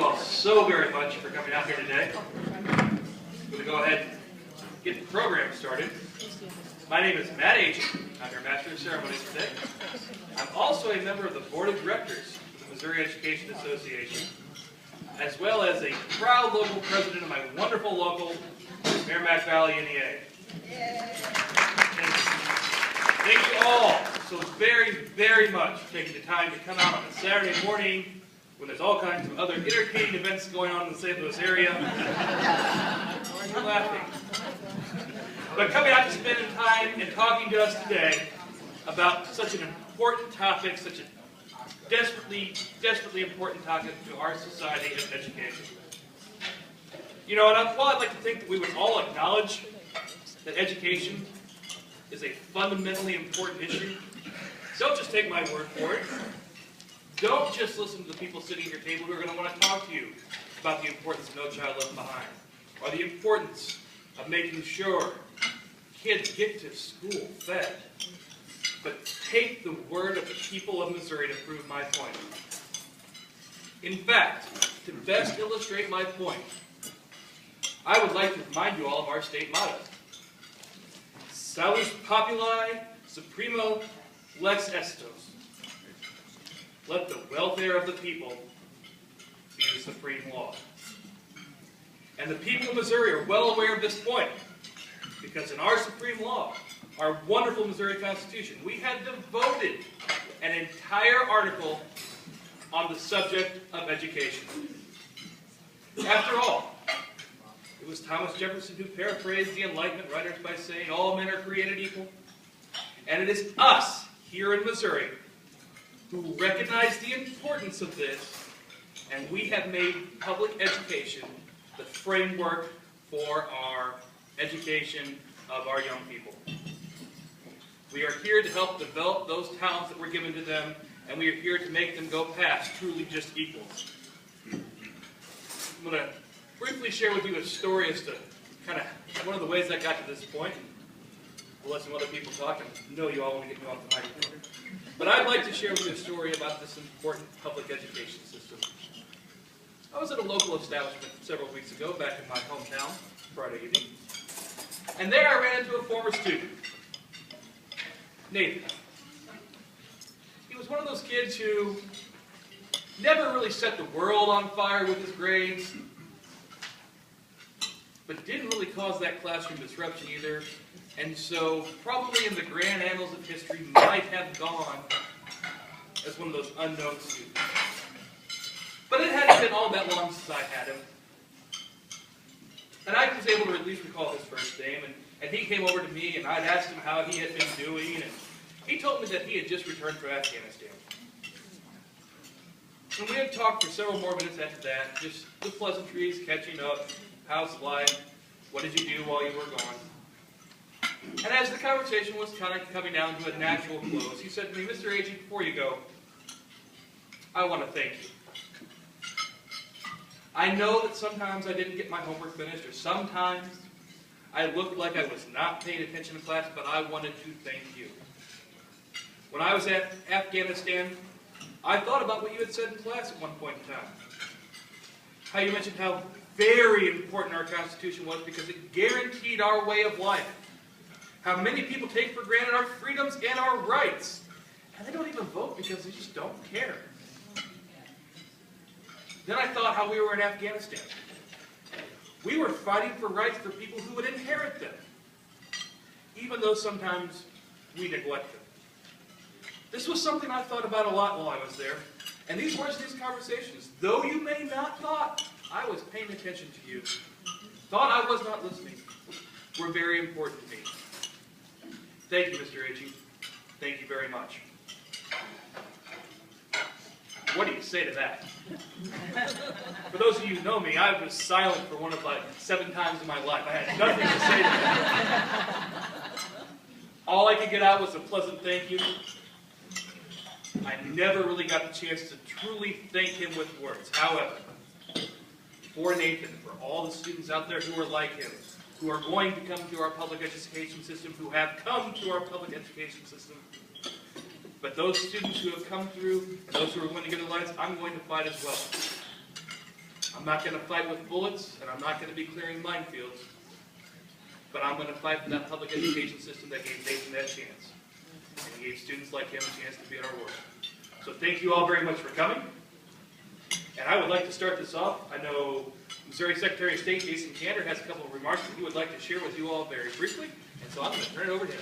you all so very much for coming out here today. I'm going to go ahead and get the program started. My name is Agee. I'm your Master of Ceremonies today. I'm also a member of the Board of Directors of the Missouri Education Association, as well as a proud local president of my wonderful local Merrimack Valley NEA. Thank you all so very, very much for taking the time to come out on a Saturday morning when there's all kinds of other entertaining events going on in the St. Louis area. You're laughing. But coming out to spend time and talking to us today about such an important topic, such a desperately, desperately important topic to our society and education. You know, and while I'd like to think that we would all acknowledge that education is a fundamentally important issue, don't just take my word for it. Don't just listen to the people sitting at your table who are going to want to talk to you about the importance of No Child Left Behind, or the importance of making sure kids get to school fed. But take the word of the people of Missouri to prove my point. In fact, to best illustrate my point, I would like to remind you all of our state motto. Salus populi supremo lex estos. Let the welfare of the people be the supreme law. And the people of Missouri are well aware of this point, because in our supreme law, our wonderful Missouri Constitution, we had devoted an entire article on the subject of education. After all, it was Thomas Jefferson who paraphrased the Enlightenment writers by saying, all men are created equal. And it is us here in Missouri who recognize the importance of this, and we have made public education the framework for our education of our young people. We are here to help develop those talents that were given to them, and we are here to make them go past truly just equals. I'm going to briefly share with you a story as to kind of one of the ways I got to this point. We'll let some other people talk, and know you all want to get me off the microphone. But I'd like to share with you a story about this important public education system. I was at a local establishment several weeks ago, back in my hometown, Friday evening. And there I ran into a former student, Nathan. He was one of those kids who never really set the world on fire with his grades, but didn't really cause that classroom disruption either, and so probably in the grand annals of history might have gone as one of those unknown students. But it hadn't been all that long since I had him. And I was able to at least recall his first name, and he came over to me, and I'd asked him how he had been doing, and he told me that he had just returned from Afghanistan. And we had talked for several more minutes after that, just the pleasantries, catching up, how's life, what did you do while you were gone? And as the conversation was kind of coming down to a natural close, he said to me, Mr. Agee, before you go, I want to thank you. I know that sometimes I didn't get my homework finished, or sometimes I looked like I was not paying attention in class, but I wanted to thank you. When I was at Afghanistan, I thought about what you had said in class at one point in time. How you mentioned how very important our Constitution was because it guaranteed our way of life. How many people take for granted our freedoms and our rights. And they don't even vote because they just don't care. Then I thought how we were in Afghanistan. We were fighting for rights for people who would inherit them, even though sometimes we neglect them. This was something I thought about a lot while I was there. And these words in these conversations, though you may not thought I was paying attention to you, thought I was not listening, were very important to me. Thank you, Mr. Agee. Thank you very much. What do you say to that? For those of you who know me, I was silent for one of like 7 times in my life. I had nothing to say to that. All I could get out was a pleasant thank you. I never really got the chance to truly thank him with words. However, for Nathan, for all the students out there who are like him, who are going to come to our public education system, who have come to our public education system, but those students who have come through, those who are going to get their lives, I'm going to fight as well. I'm not going to fight with bullets, and I'm not going to be clearing minefields, but I'm going to fight for that public education system that gave Nathan that chance, and gave students like him a chance to be in our world. So thank you all very much for coming. And I would like to start this off. I know Missouri Secretary of State Jason Kander has a couple of remarks that he would like to share with you all very briefly, and so I'm going to turn it over to him.